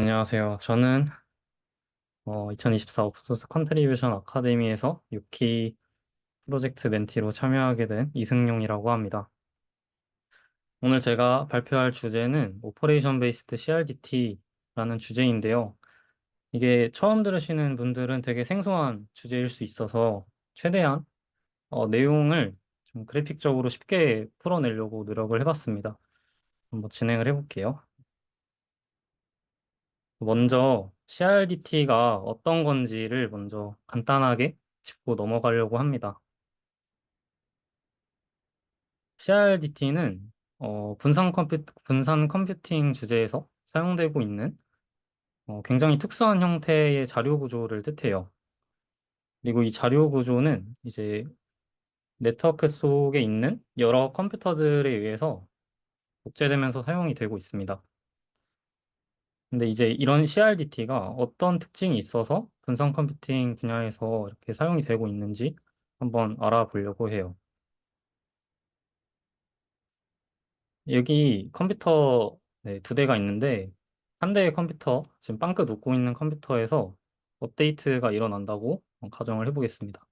안녕하세요. 저는 2024 옵소스 컨트리뷰션 아카데미에서 6기 프로젝트 멘티로 참여하게 된 이승용이라고 합니다. 오늘 제가 발표할 주제는 오퍼레이션 베이스드 CRDT라는 주제인데요. 이게 처음 들으시는 분들은 되게 생소한 주제일 수 있어서 최대한 내용을 좀 그래픽적으로 쉽게 풀어내려고 노력을 해봤습니다. 한번 진행을 해볼게요. 먼저 CRDT가 어떤 건지를 먼저 간단하게 짚고 넘어가려고 합니다. CRDT는 분산 컴퓨팅 주제에서 사용되고 있는 굉장히 특수한 형태의 자료 구조를 뜻해요. 그리고 이 자료 구조는 이제 네트워크 속에 있는 여러 컴퓨터들에 의해서 복제되면서 사용이 되고 있습니다. 근데 이제 이런 CRDT가 어떤 특징이 있어서 분산 컴퓨팅 분야에서 이렇게 사용이 되고 있는지 한번 알아보려고 해요. 여기 컴퓨터 네, 두 대가 있는데 한 대의 컴퓨터, 지금 빵긋 웃고 있는 컴퓨터에서 업데이트가 일어난다고 가정을 해보겠습니다.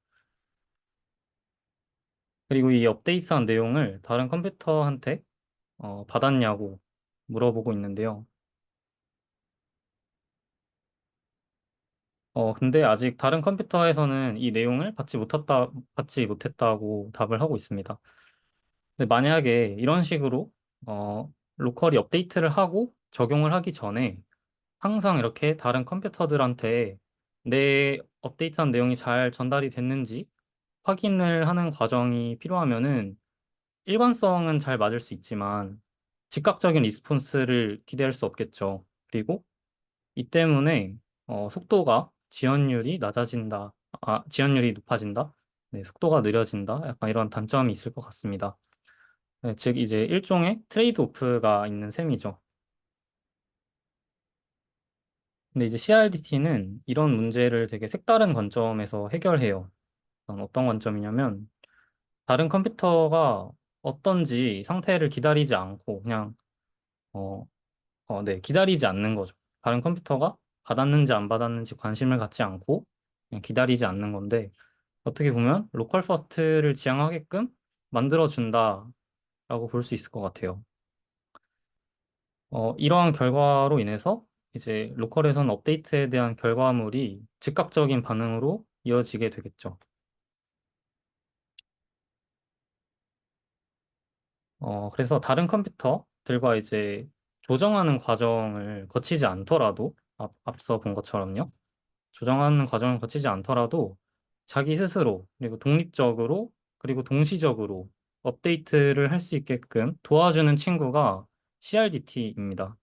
그리고 이 업데이트한 내용을 다른 컴퓨터한테 받았냐고 물어보고 있는데요. 근데 아직 다른 컴퓨터에서는 이 내용을 받지 못했다고 답을 하고 있습니다. 근데 만약에 이런 식으로, 로컬이 업데이트를 하고 적용을 하기 전에 항상 이렇게 다른 컴퓨터들한테 내 업데이트한 내용이 잘 전달이 됐는지 확인을 하는 과정이 필요하면은 일관성은 잘 맞을 수 있지만 즉각적인 리스폰스를 기대할 수 없겠죠. 그리고 이 때문에 속도가 지연율이 높아진다. 네, 속도가 느려진다. 약간 이런 단점이 있을 것 같습니다. 네, 즉 이제 일종의 트레이드 오프가 있는 셈이죠. 근데 이제 CRDT는 이런 문제를 되게 색다른 관점에서 해결해요. 어떤 관점이냐면 다른 컴퓨터가 어떤지 상태를 기다리지 않고 그냥 어, 네, 기다리지 않는 거죠. 다른 컴퓨터가 받았는지 안 받았는지 관심을 갖지 않고 그냥 기다리지 않는 건데 어떻게 보면 로컬 퍼스트를 지향하게끔 만들어준다라고 볼 수 있을 것 같아요. 이러한 결과로 인해서 이제 로컬에선 업데이트에 대한 결과물이 즉각적인 반응으로 이어지게 되겠죠. 그래서 다른 컴퓨터들과 이제 조정하는 과정을 거치지 않더라도, 앞서 본 것처럼요. 조정하는 과정을 거치지 않더라도 자기 스스로, 그리고 독립적으로, 그리고 동시적으로 업데이트를 할 수 있게끔 도와주는 친구가 CRDT입니다.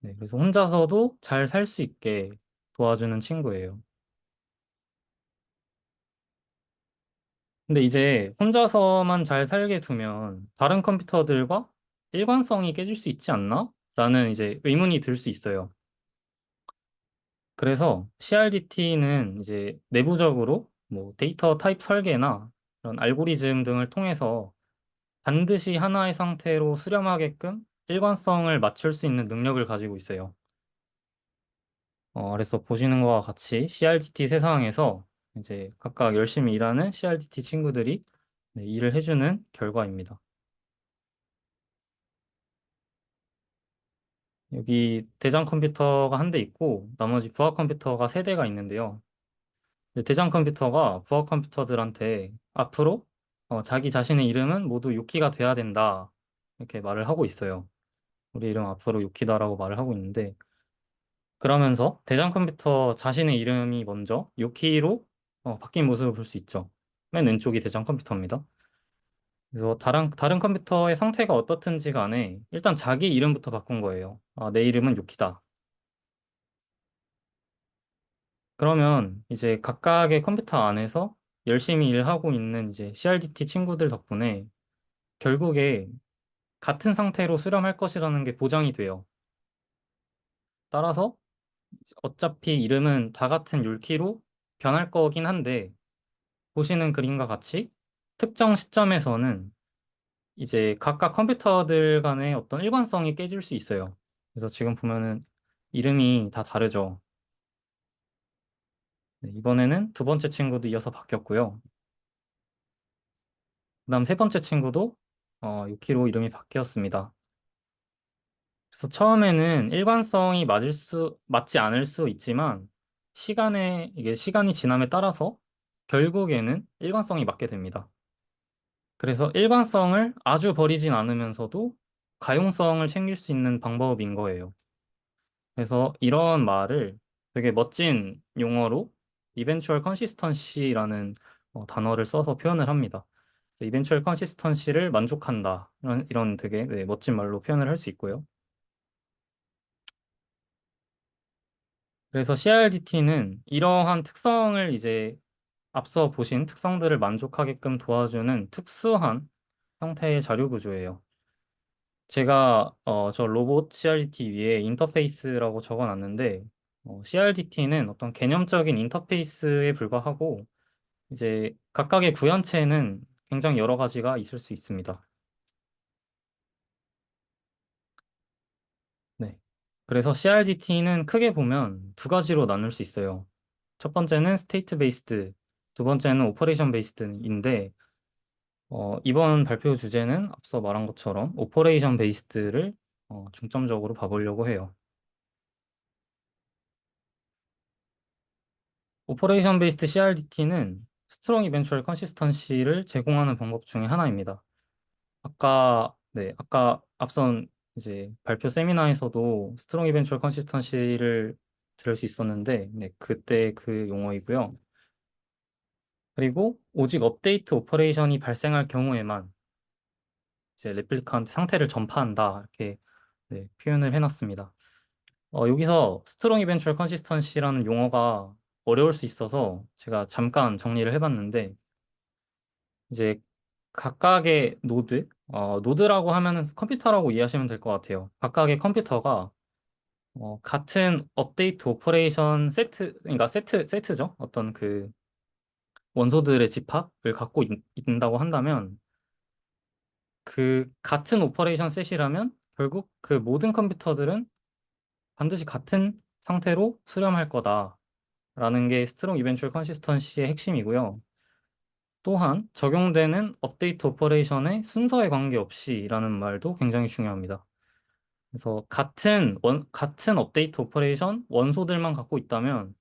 네, 그래서 혼자서도 잘 살 수 있게 도와주는 친구예요. 근데 이제 혼자서만 잘 살게 두면 다른 컴퓨터들과 일관성이 깨질 수 있지 않나? 라는 이제 의문이 들 수 있어요. 그래서 CRDT는 이제 내부적으로 뭐 데이터 타입 설계나 그런 알고리즘 등을 통해서 반드시 하나의 상태로 수렴하게끔 일관성을 맞출 수 있는 능력을 가지고 있어요. 그래서 보시는 것과 같이 CRDT 세상에서 이제 각각 열심히 일하는 CRDT 친구들이 네, 일을 해주는 결과입니다. 여기 대장 컴퓨터가 한 대 있고 나머지 부하 컴퓨터가 세 대가 있는데요. 근데 대장 컴퓨터가 부하 컴퓨터들한테 앞으로 자기 자신의 이름은 모두 요키가 돼야 된다. 이렇게 말을 하고 있어요. 우리 이름 앞으로 요키다라고 말을 하고 있는데 그러면서 대장 컴퓨터 자신의 이름이 먼저 요키로 바뀐 모습을 볼 수 있죠. 맨 왼쪽이 대장 컴퓨터입니다. 그래서 다른 컴퓨터의 상태가 어떻든지 간에 일단 자기 이름부터 바꾼 거예요. 아, 내 이름은 요키다. 그러면 이제 각각의 컴퓨터 안에서 열심히 일하고 있는 이제 CRDT 친구들 덕분에 결국에 같은 상태로 수렴할 것이라는 게 보장이 돼요. 따라서 어차피 이름은 다 같은 율키로 변할 거긴 한데 보시는 그림과 같이 특정 시점에서는 이제 각각 컴퓨터들 간의 어떤 일관성이 깨질 수 있어요. 그래서 지금 보면은 이름이 다 다르죠. 네, 이번에는 두 번째 친구도 이어서 바뀌었고요. 그다음 세 번째 친구도 6키로 이름이 바뀌었습니다. 그래서 처음에는 일관성이 맞지 않을 수 있지만 이게 시간이 지남에 따라서 결국에는 일관성이 맞게 됩니다. 그래서 일관성을 아주 버리진 않으면서도 가용성을 챙길 수 있는 방법인 거예요. 그래서 이런 말을 되게 멋진 용어로 eventual consistency라는 단어를 써서 표현을 합니다. 그래서 eventual consistency를 만족한다. 이런 되게 네, 멋진 말로 표현을 할 수 있고요. 그래서 CRDT는 이러한 특성을 이제 앞서 보신 특성들을 만족하게끔 도와주는 특수한 형태의 자료 구조예요. 제가 저 로봇 CRDT 위에 인터페이스라고 적어놨는데 CRDT는 어떤 개념적인 인터페이스에 불과하고 이제 각각의 구현체는 굉장히 여러 가지가 있을 수 있습니다. 네. 그래서 CRDT는 크게 보면 두 가지로 나눌 수 있어요. 첫 번째는 스테이트 베이스드, 두 번째는 오퍼레이션 베이스드인데 이번 발표 주제는 앞서 말한 것처럼 오퍼레이션 베이스드를 중점적으로 봐보려고 해요. 오퍼레이션 베이스드 CRDT는 스트롱 이벤추얼 컨시스턴시를 제공하는 방법 중에 하나입니다. 아까 앞선 이제 발표 세미나에서도 스트롱 이벤추얼 컨시스턴시를 들을 수 있었는데, 네, 그때 그 용어이고요. 그리고 오직 업데이트 오퍼레이션이 발생할 경우에만 이제 레플리칸트 상태를 전파한다. 이렇게 네, 표현을 해놨습니다. 여기서 스트롱 이벤추얼 컨시스턴시라는 용어가 어려울 수 있어서 제가 잠깐 정리를 해봤는데, 이제 각각의 노드라고 하면은 컴퓨터라고 이해하시면 될 것 같아요. 각각의 컴퓨터가 같은 업데이트 오퍼레이션 그러니까 세트죠. 어떤 그 원소들의 집합을 갖고 있다고 한다면 그 같은 오퍼레이션 셋이라면 결국 그 모든 컴퓨터들은 반드시 같은 상태로 수렴할 거다라는 게 스트롱 이벤추얼 컨시스턴시의 핵심이고요. 또한 적용되는 업데이트 오퍼레이션의 순서에 관계없이라는 말도 굉장히 중요합니다. 그래서 같은 업데이트 오퍼레이션 원소들만 갖고 있다면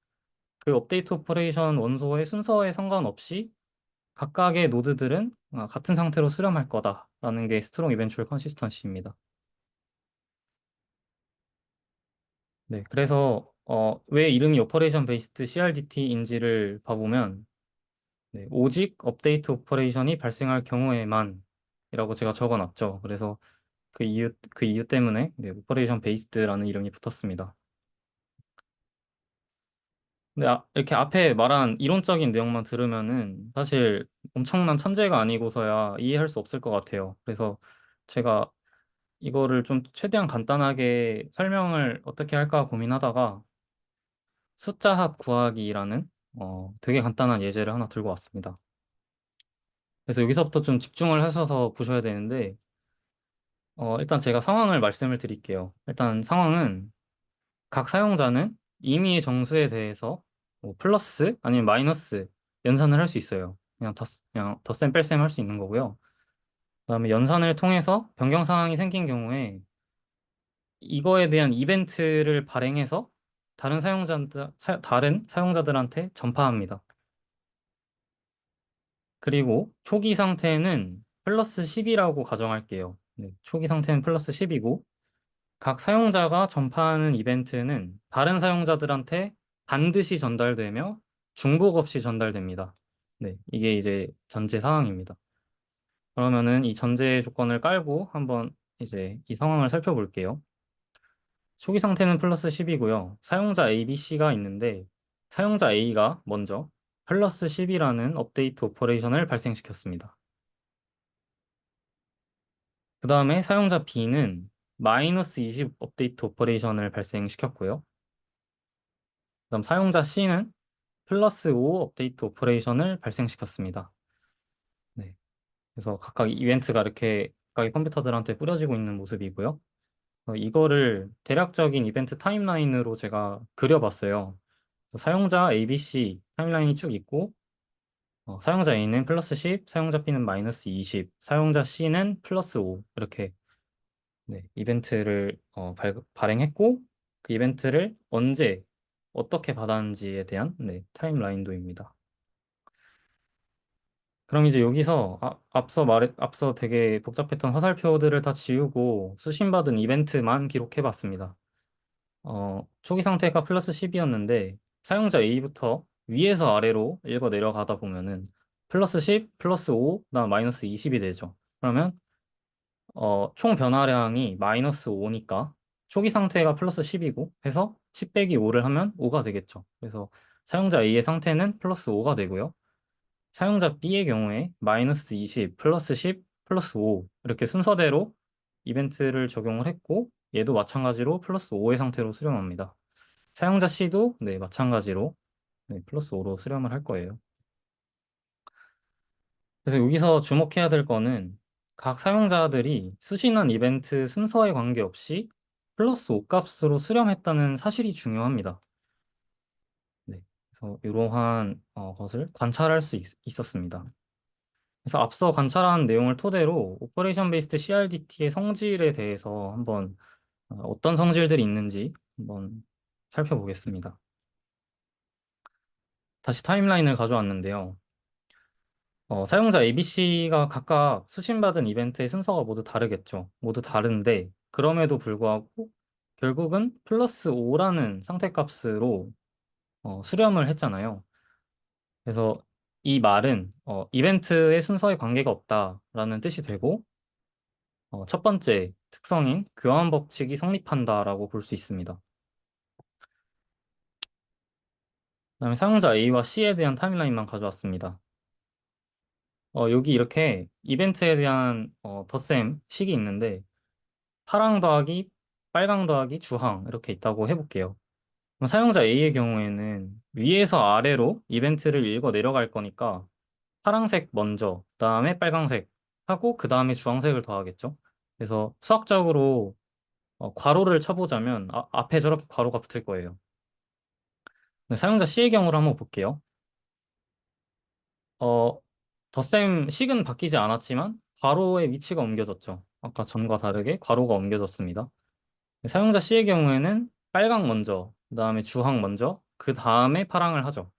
그 업데이트 오퍼레이션 원소의 순서에 상관없이 각각의 노드들은 같은 상태로 수렴할 거다라는 게 스트롱 이벤추얼 컨시스턴시입니다. 네, 그래서 왜 이름이 오퍼레이션 베이스드 CRDT인지를 봐보면 네, 오직 업데이트 오퍼레이션이 발생할 경우에만 이라고 제가 적어놨죠. 그래서 그 이유 때문에 네, 오퍼레이션 베이스드라는 이름이 붙었습니다. 근데 이렇게 앞에 말한 이론적인 내용만 들으면은 사실 엄청난 천재가 아니고서야 이해할 수 없을 것 같아요. 그래서 제가 이거를 좀 최대한 간단하게 설명을 어떻게 할까 고민하다가 숫자 합 구하기라는 되게 간단한 예제를 하나 들고 왔습니다. 그래서 여기서부터 좀 집중을 하셔서 보셔야 되는데 일단 제가 상황을 말씀을 드릴게요. 일단 상황은 각 사용자는 임의의 정수에 대해서 뭐 플러스 아니면 마이너스 연산을 할 수 있어요. 그냥 덧셈 뺄셈 할 수 있는 거고요. 그다음에 연산을 통해서 변경 상황이 생긴 경우에 이거에 대한 이벤트를 발행해서 다른 사용자들한테 전파합니다. 그리고 초기 상태는 플러스 10이라고 가정할게요. 네, 초기 상태는 플러스 10이고 각 사용자가 전파하는 이벤트는 다른 사용자들한테 반드시 전달되며 중복 없이 전달됩니다. 네, 이게 이제 전제 상황입니다. 그러면은 이 전제 조건을 깔고 한번 이제 이 상황을 살펴볼게요. 초기 상태는 플러스 10이고요. 사용자 A, B, C가 있는데 사용자 A가 먼저 플러스 10이라는 업데이트 오퍼레이션을 발생시켰습니다. 그 다음에 사용자 B는 마이너스 20 업데이트 오퍼레이션을 발생시켰고요. 그다음 사용자 C는 플러스 5 업데이트 오퍼레이션을 발생시켰습니다. 네. 그래서 각각 이벤트가 이렇게 각각의 컴퓨터들한테 뿌려지고 있는 모습이고요. 이거를 대략적인 이벤트 타임라인으로 제가 그려봤어요. 사용자 ABC 타임라인이 쭉 있고, 사용자 A는 플러스 10, 사용자 B는 마이너스 20, 사용자 C는 플러스 5 이렇게 네, 이벤트를 발행했고 그 이벤트를 언제 어떻게 받았는지에 대한 네, 타임라인도입니다. 그럼 이제 여기서 앞서 되게 복잡했던 화살표들을 다 지우고 수신받은 이벤트만 기록해봤습니다. 초기 상태가 플러스 10이었는데 사용자 A부터 위에서 아래로 읽어 내려가다 보면은 플러스 10, 플러스 5, 그다음 마이너스 20이 되죠. 그러면 총 변화량이 마이너스 5니까 초기 상태가 플러스 10이고 해서 10 빼기 5를 하면 5가 되겠죠. 그래서 사용자 A의 상태는 플러스 5가 되고요. 사용자 B의 경우에 마이너스 20, 플러스 10, 플러스 5 이렇게 순서대로 이벤트를 적용을 했고 얘도 마찬가지로 플러스 5의 상태로 수렴합니다. 사용자 C도 네, 마찬가지로 네, 플러스 5로 수렴을 할 거예요. 그래서 여기서 주목해야 될 거는 각 사용자들이 수신한 이벤트 순서에 관계없이 플러스 5 값으로 수렴했다는 사실이 중요합니다. 네. 그래서 이러한 것을 관찰할 수 있었습니다. 그래서 앞서 관찰한 내용을 토대로 오퍼레이션 베이스드 CRDT의 성질에 대해서 한번 어떤 성질들이 있는지 한번 살펴보겠습니다. 다시 타임라인을 가져왔는데요. 사용자 ABC가 각각 수신받은 이벤트의 순서가 모두 다르겠죠. 모두 다른데, 그럼에도 불구하고 결국은 플러스 5라는 상태값으로 수렴을 했잖아요. 그래서 이 말은 이벤트의 순서에 관계가 없다라는 뜻이 되고, 첫 번째 특성인 교환 법칙이 성립한다라고 볼 수 있습니다. 그다음에 사용자 A와 C에 대한 타임라인만 가져왔습니다. 여기 이렇게 이벤트에 대한 덧셈 식이 있는데, 파랑 더하기 빨강 더하기 주황 이렇게 있다고 해볼게요. 그럼 사용자 A의 경우에는 위에서 아래로 이벤트를 읽어 내려갈 거니까 파랑색 먼저, 그다음에 빨강색 하고 그 다음에 주황색을 더하겠죠. 그래서 수학적으로 괄호를 쳐보자면 앞에 저렇게 괄호가 붙을 거예요. 근데 사용자 C의 경우를 한번 볼게요. 어, 덧셈 식은 바뀌지 않았지만 괄호의 위치가 옮겨졌죠. 아까 전과 다르게 괄호가 옮겨졌습니다. 사용자 C의 경우에는 빨강 먼저, 그 다음에 주황 먼저, 그 다음에 파랑을 하죠.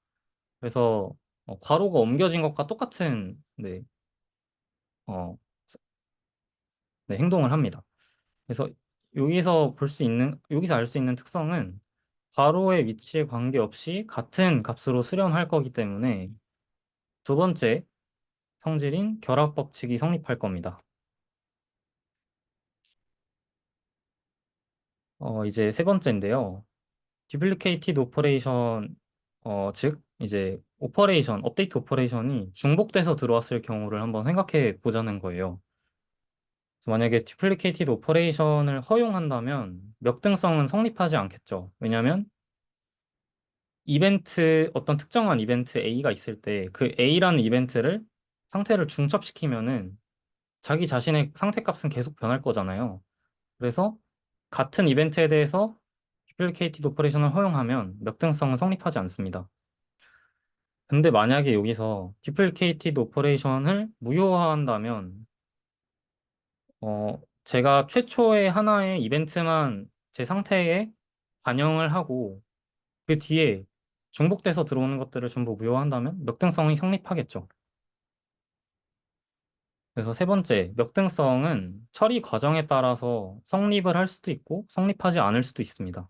그래서 괄호가 옮겨진 것과 똑같은 네, 어, 네, 행동을 합니다. 그래서 여기서 알 수 있는 특성은 괄호의 위치에 관계없이 같은 값으로 수렴할 거기 때문에 두 번째 성질인 결합 법칙이 성립할 겁니다. 이제 세 번째인데요. 듀플리케이티드 오퍼레이션, 즉, 이제 업데이트 오퍼레이션이 중복돼서 들어왔을 경우를 한번 생각해 보자는 거예요. 그래서 만약에 듀플리케이티드 오퍼레이션을 허용한다면 역등성은 성립하지 않겠죠. 왜냐하면 어떤 특정한 이벤트 A가 있을 때 그 A라는 이벤트를 상태를 중첩시키면은 자기 자신의 상태값은 계속 변할 거잖아요. 그래서 같은 이벤트에 대해서 듀플리케이티드 오퍼레이션을 허용하면 역등성은 성립하지 않습니다. 근데 만약에 여기서 듀플리케이티드 오퍼레이션을 무효화한다면 제가 최초의 하나의 이벤트만 제 상태에 반영을 하고 그 뒤에 중복돼서 들어오는 것들을 전부 무효화한다면 역등성이 성립하겠죠. 그래서 세 번째, 역등성은 처리 과정에 따라서 성립을 할 수도 있고 성립하지 않을 수도 있습니다.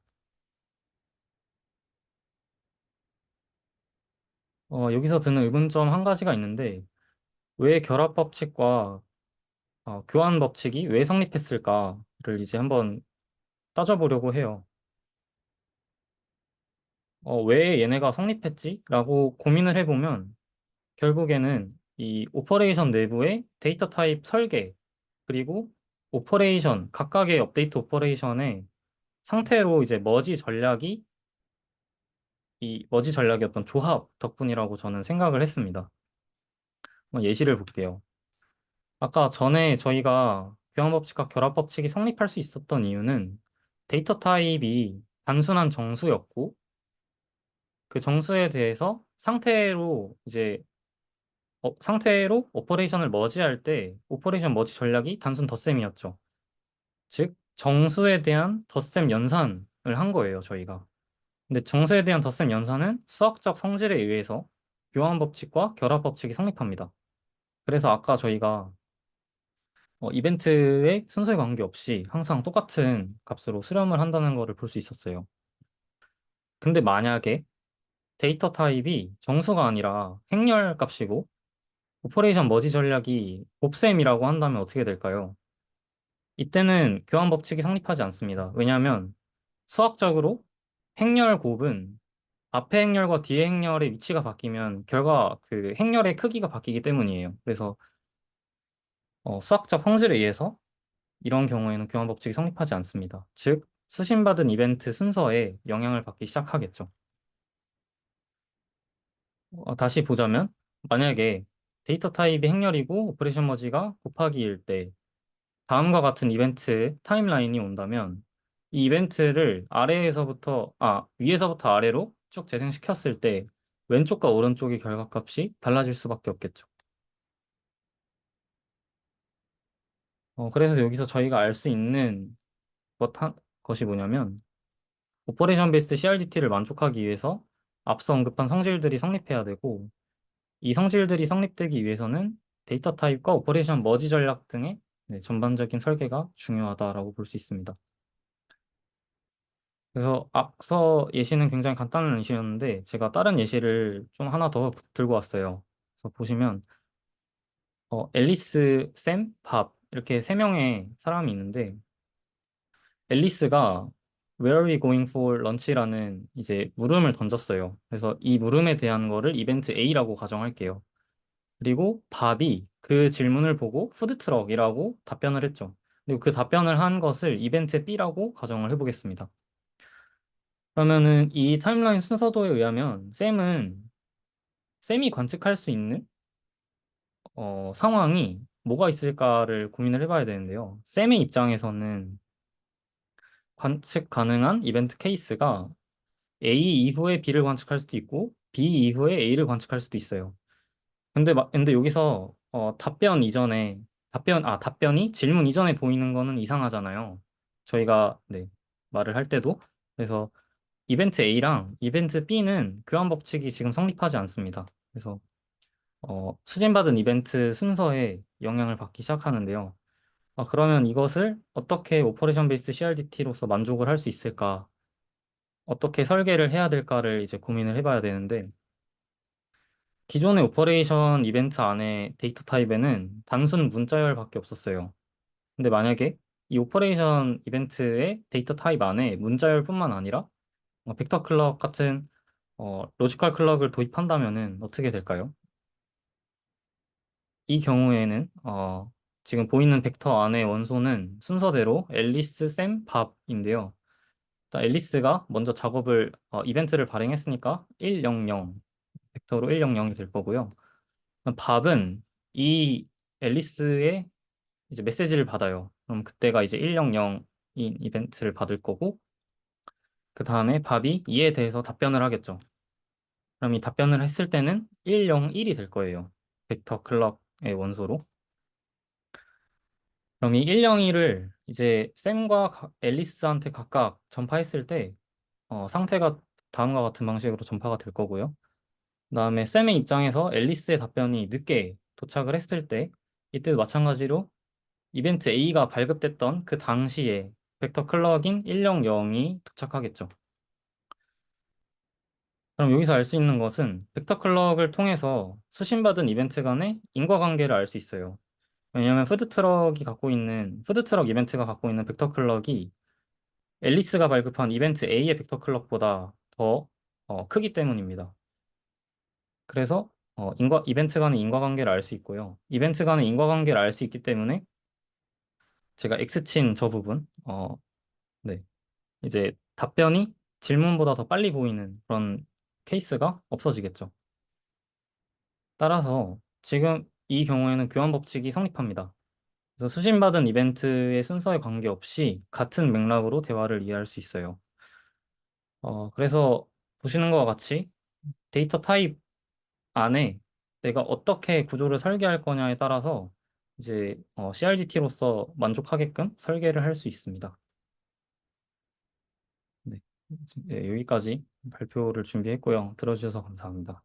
여기서 드는 의문점 한 가지가 있는데 왜 결합 법칙과 교환 법칙이 왜 성립했을까를 이제 한번 따져보려고 해요. 왜 얘네가 성립했지? 라고 고민을 해보면 결국에는 이 오퍼레이션 내부의 데이터 타입 설계 그리고 각각의 업데이트 오퍼레이션의 상태로 이제 이 머지 전략이 어떤 조합 덕분이라고 저는 생각을 했습니다. 예시를 볼게요. 아까 전에 저희가 교환 법칙과 결합 법칙이 성립할 수 있었던 이유는 데이터 타입이 단순한 정수였고 그 정수에 대해서 상태로 오퍼레이션을 머지할 때 오퍼레이션 머지 전략이 단순 덧셈이었죠. 즉 정수에 대한 덧셈 연산을 한 거예요, 저희가. 근데 정수에 대한 덧셈 연산은 수학적 성질에 의해서 교환 법칙과 결합 법칙이 성립합니다. 그래서 아까 저희가 이벤트의 순서에 관계없이 항상 똑같은 값으로 수렴을 한다는 거를 볼 수 있었어요. 근데 만약에 데이터 타입이 정수가 아니라 행렬 값이고 오퍼레이션 머지 전략이 곱셈이라고 한다면 어떻게 될까요? 이때는 교환 법칙이 성립하지 않습니다. 왜냐하면 수학적으로 행렬 곱은 앞에 행렬과 뒤에 행렬의 위치가 바뀌면 결과 그 행렬의 크기가 바뀌기 때문이에요. 그래서 수학적 성질에 의해서 이런 경우에는 교환 법칙이 성립하지 않습니다. 즉, 수신받은 이벤트 순서에 영향을 받기 시작하겠죠. 다시 보자면, 만약에 데이터 타입이 행렬이고 오퍼레이션 머지가 곱하기일 때 다음과 같은 이벤트 타임라인이 온다면 이 이벤트를 위에서부터 아래로 쭉 재생시켰을 때 왼쪽과 오른쪽의 결과값이 달라질 수밖에 없겠죠. 그래서 여기서 저희가 알 수 있는 것이 뭐냐면 오퍼레이션 베이스드 CRDT를 만족하기 위해서 앞서 언급한 성질들이 성립해야 되고 이 성질들이 성립되기 위해서는 데이터 타입과 오퍼레이션 머지 전략 등의 전반적인 설계가 중요하다라고 볼 수 있습니다. 그래서 앞서 예시는 굉장히 간단한 예시였는데 제가 다른 예시를 좀 하나 더 들고 왔어요. 그래서 보시면 앨리스, 샘, 밥 이렇게 세 명의 사람이 있는데 앨리스가 Where are we going for lunch라는 이제 물음을 던졌어요. 그래서 이 물음에 대한 거를 이벤트 A라고 가정할게요. 그리고 밥이 그 질문을 보고 푸드트럭이라고 답변을 했죠. 그리고 그 답변을 한 것을 이벤트 B라고 가정을 해보겠습니다. 그러면은 이 타임라인 순서도에 의하면 샘이 관측할 수 있는 상황이 뭐가 있을까를 고민을 해봐야 되는데요. 샘의 입장에서는 관측 가능한 이벤트 케이스가 A 이후에 B를 관측할 수도 있고 B 이후에 A를 관측할 수도 있어요. 근데 여기서 답변이 질문 이전에 보이는 거는 이상하잖아요. 저희가 네, 말을 할 때도. 그래서 이벤트 A랑 이벤트 B는 교환 법칙이 지금 성립하지 않습니다. 그래서 수진받은 이벤트 순서에 영향을 받기 시작하는데요. 그러면 이것을 어떻게 오퍼레이션 베이스드 CRDT로서 만족을 할 수 있을까? 어떻게 설계를 해야 될까를 이제 고민을 해봐야 되는데, 기존의 오퍼레이션 이벤트 안에 데이터 타입에는 단순 문자열밖에 없었어요. 근데 만약에 이 오퍼레이션 이벤트의 데이터 타입 안에 문자열뿐만 아니라 벡터 클럭 같은 로지컬 클럭을 도입한다면은 어떻게 될까요? 이 경우에는 지금 보이는 벡터 안의 원소는 순서대로 앨리스, 샘, 밥인데요. 일단 앨리스가 먼저 이벤트를 발행했으니까 100 벡터로 100이 될 거고요. 밥은 이 앨리스의 이제 메시지를 받아요. 그럼 그때가 이제 100인 이벤트를 받을 거고, 그 다음에 밥이 이에 대해서 답변을 하겠죠. 그럼 이 답변을 했을 때는 101이 될 거예요. 벡터 클럭의 원소로. 그럼 이 101을 이제 샘과 앨리스한테 각각 전파했을 때 상태가 다음과 같은 방식으로 전파가 될 거고요. 그다음에 샘의 입장에서 앨리스의 답변이 늦게 도착을 했을 때 이때도 마찬가지로 이벤트 A가 발급됐던 그 당시에 벡터 클럭인 100이 도착하겠죠. 그럼 여기서 알 수 있는 것은 벡터 클럭을 통해서 수신받은 이벤트 간의 인과관계를 알 수 있어요. 왜냐하면 푸드트럭 이벤트가 갖고 있는 벡터 클럭이 앨리스가 발급한 이벤트 A의 벡터 클럭보다 더 크기 때문입니다. 그래서 이벤트 간의 인과관계를 알 수 있고요. 이벤트 간의 인과관계를 알 수 있기 때문에 제가 X친 저 부분, 네, 이제 답변이 질문보다 더 빨리 보이는 그런 케이스가 없어지겠죠. 따라서 지금 이 경우에는 교환 법칙이 성립합니다. 그래서 수신받은 이벤트의 순서에 관계없이 같은 맥락으로 대화를 이해할 수 있어요. 그래서 보시는 것과 같이 데이터 타입 안에 내가 어떻게 구조를 설계할 거냐에 따라서 이제 CRDT로서 만족하게끔 설계를 할 수 있습니다. 네. 네, 여기까지 발표를 준비했고요. 들어주셔서 감사합니다.